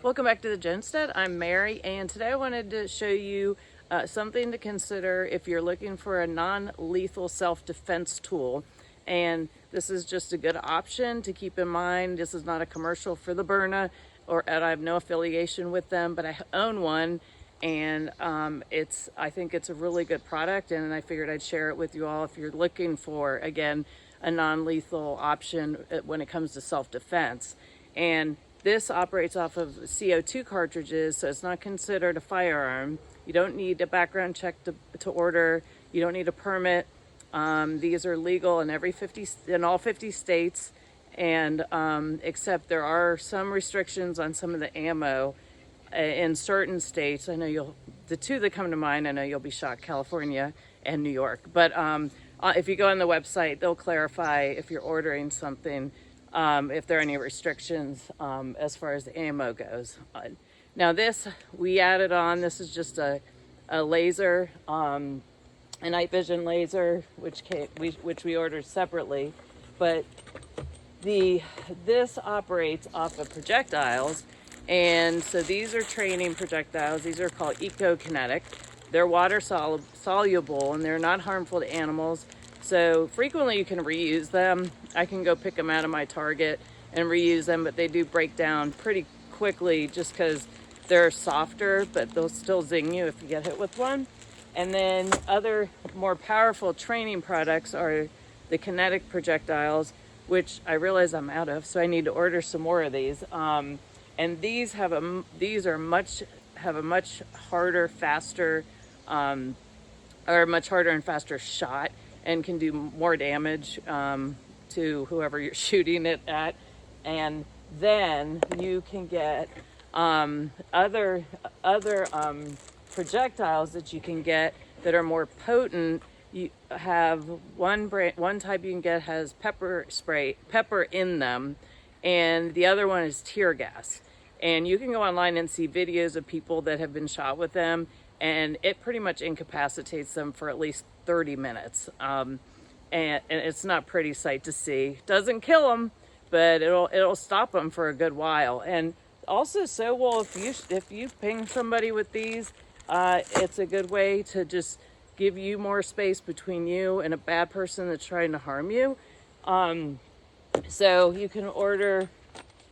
Welcome back to the Genstead. I'm Mary, and today I wanted to show you something to consider if you're looking for a non-lethal self-defense tool. And this is just a good option to keep in mind. This is not a commercial for the Byrna, and I have no affiliation with them, but I own one, and I think it's a really good product, and I figured I'd share it with you all if you're looking for, again, a non-lethal option when it comes to self-defense. And this operates off of CO2 cartridges, so it's not considered a firearm. You don't need a background check to order. You don't need a permit. These are legal in all 50 states, and except there are some restrictions on some of the ammo in certain states. I know the two that come to mind, I know you'll be shocked, California and New York. But if you go on the website, they'll clarify if you're ordering something, if there are any restrictions as far as the ammo goes. Now this, we added on, this is just a laser, a night vision laser, which we ordered separately. But this operates off of projectiles. And so these are training projectiles. These are called eco-kinetic. They're water soluble and they're not harmful to animals. So frequently you can reuse them. I can go pick them out of my Target and reuse them, but they do break down pretty quickly just because they're softer, but they'll still zing you if you get hit with one. And then other more powerful training products are the kinetic projectiles, which I realize I'm out of, so I need to order some more of these. And these have a much harder, faster, or much harder and faster shot, and can do more damage to whoever you're shooting it at. And then you can get other projectiles that you can get that are more potent. You have one type you can get has pepper in them, and the other one is tear gas. And you can go online and see videos of people that have been shot with them, and it pretty much incapacitates them for at least 30 minutes. And it's not a pretty sight to see. Doesn't kill them, but it'll stop them for a good while. And also, if you ping somebody with these, it's a good way to just give you more space between you and a bad person that's trying to harm you. So you can order,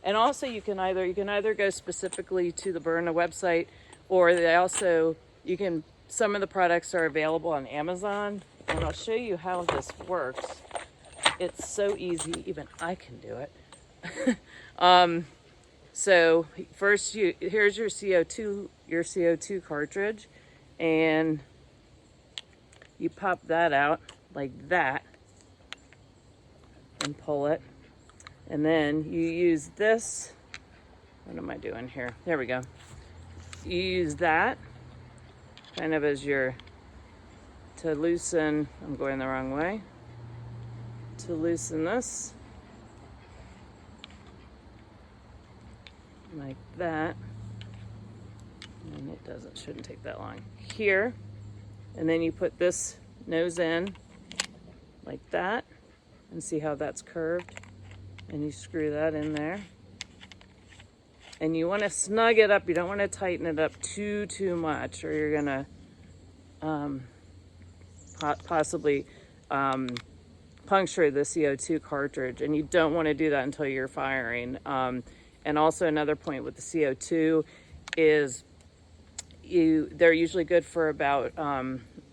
and also you can either go specifically to the Byrna website, or some of the products are available on Amazon, and I'll show you how this works. It's so easy, even I can do it. So first, here's your CO2 cartridge, and you pop that out like that and pull it, and then you use this. What am I doing here? There we go. You use that kind of as to loosen. I'm going the wrong way. To loosen this. Like that. And it shouldn't take that long. Here. And then you put this nose in like that. And see how that's curved. And you screw that in there. And you want to snug it up. You don't want to tighten it up too much, or you're going to possibly puncture the CO2 cartridge. And you don't want to do that until you're firing. And also another point with the CO2 is they're usually good for about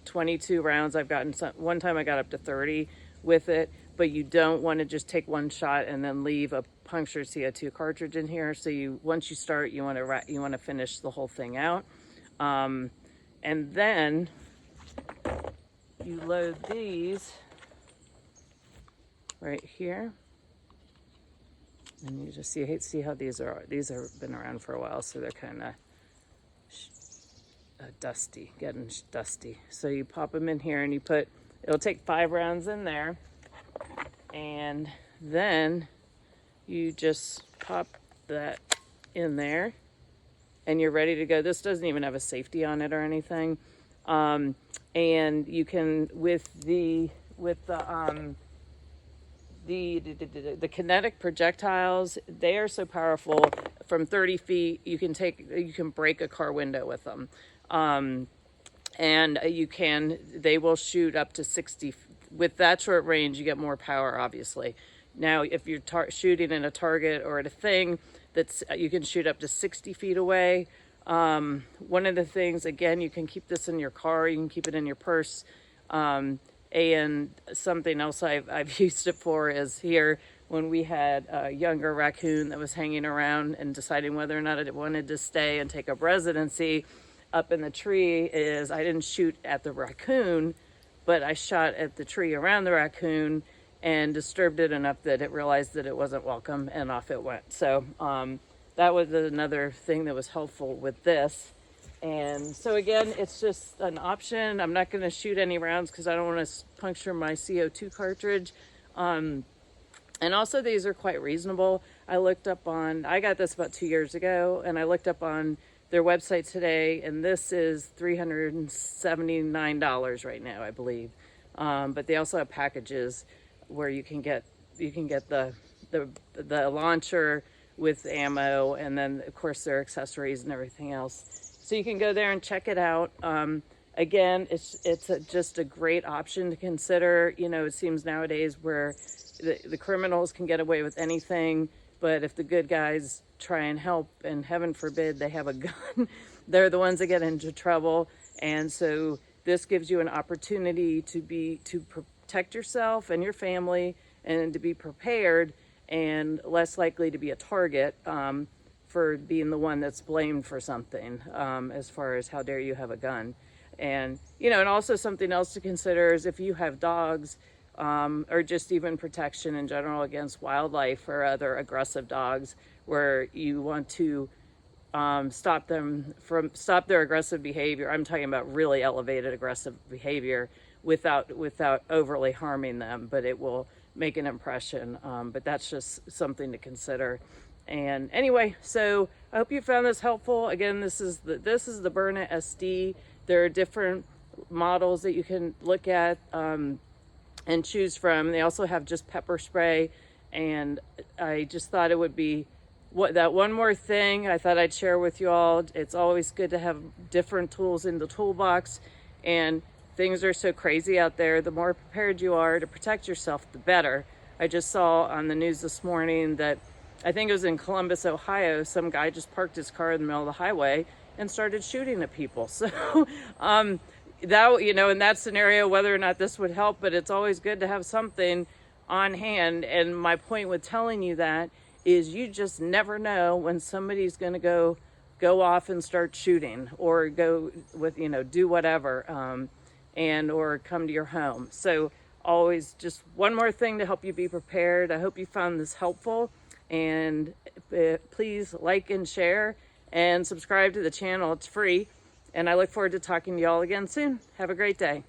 22 rounds. One time I got up to 30 with it, but you don't want to just take one shot and then leave a punctured CO2 cartridge in here. So once you start, you want to finish the whole thing out. And then you load these right here. And you just see how these have been around for a while, so they're kind of getting dusty. So you pop them in here, and it'll take 5 rounds in there, and then you just pop that in there, and you're ready to go. This doesn't even have a safety on it or anything, and you can with the kinetic projectiles, they are so powerful. from 30 feet, you can break a car window with them. And they will shoot up to 60. With that short range, you get more power, obviously. Now, if you're shooting in a target or at a thing, you can shoot up to 60 feet away. One of the things, again, you can keep this in your car, you can keep it in your purse. And something else I've used it for is here when we had a younger raccoon that was hanging around and deciding whether or not it wanted to stay and take up residency up in the tree, is I didn't shoot at the raccoon, but I shot at the tree around the raccoon and disturbed it enough that it realized that it wasn't welcome, and off it went. So that was another thing that was helpful with this. And so again, it's just an option. I'm not going to shoot any rounds because I don't want to puncture my CO2 cartridge. And also these are quite reasonable. I got this about 2 years ago, and I looked up on their website today, and this is $379 right now, I believe. But they also have packages where you can get the launcher with ammo, and then of course their accessories and everything else. So you can go there and check it out. Again, it's just a great option to consider. You know, it seems nowadays where the criminals can get away with anything, but if the good guys try and help, and heaven forbid they have a gun, they're the ones that get into trouble. And so this gives you an opportunity to protect yourself and your family, and to be prepared and less likely to be a target for being the one that's blamed for something, as far as how dare you have a gun. And, you know, and also something else to consider is if you have dogs, or just even protection in general against wildlife or other aggressive dogs, where you want to stop their aggressive behavior. I'm talking about really elevated aggressive behavior without overly harming them, but it will make an impression. But that's just something to consider. And anyway, so I hope you found this helpful. Again, this is the Byrna SD. There are different models that you can look at and choose from. They also have just pepper spray, and I just thought it would be that one more thing I thought I'd share with you all. It's always good to have different tools in the toolbox, and things are so crazy out there. The more prepared you are to protect yourself, the better. I just saw on the news this morning that I think it was in Columbus, Ohio, some guy just parked his car in the middle of the highway and started shooting at people. So that, you know, in that scenario, whether or not this would help, but it's always good to have something on hand. And my point with telling you that is you just never know when somebody's going to go off and start shooting, or go with, you know, do whatever, or come to your home. So always just one more thing to help you be prepared. I hope you found this helpful, and please like and share and subscribe to the channel. It's free. And I look forward to talking to y'all again soon. Have a great day.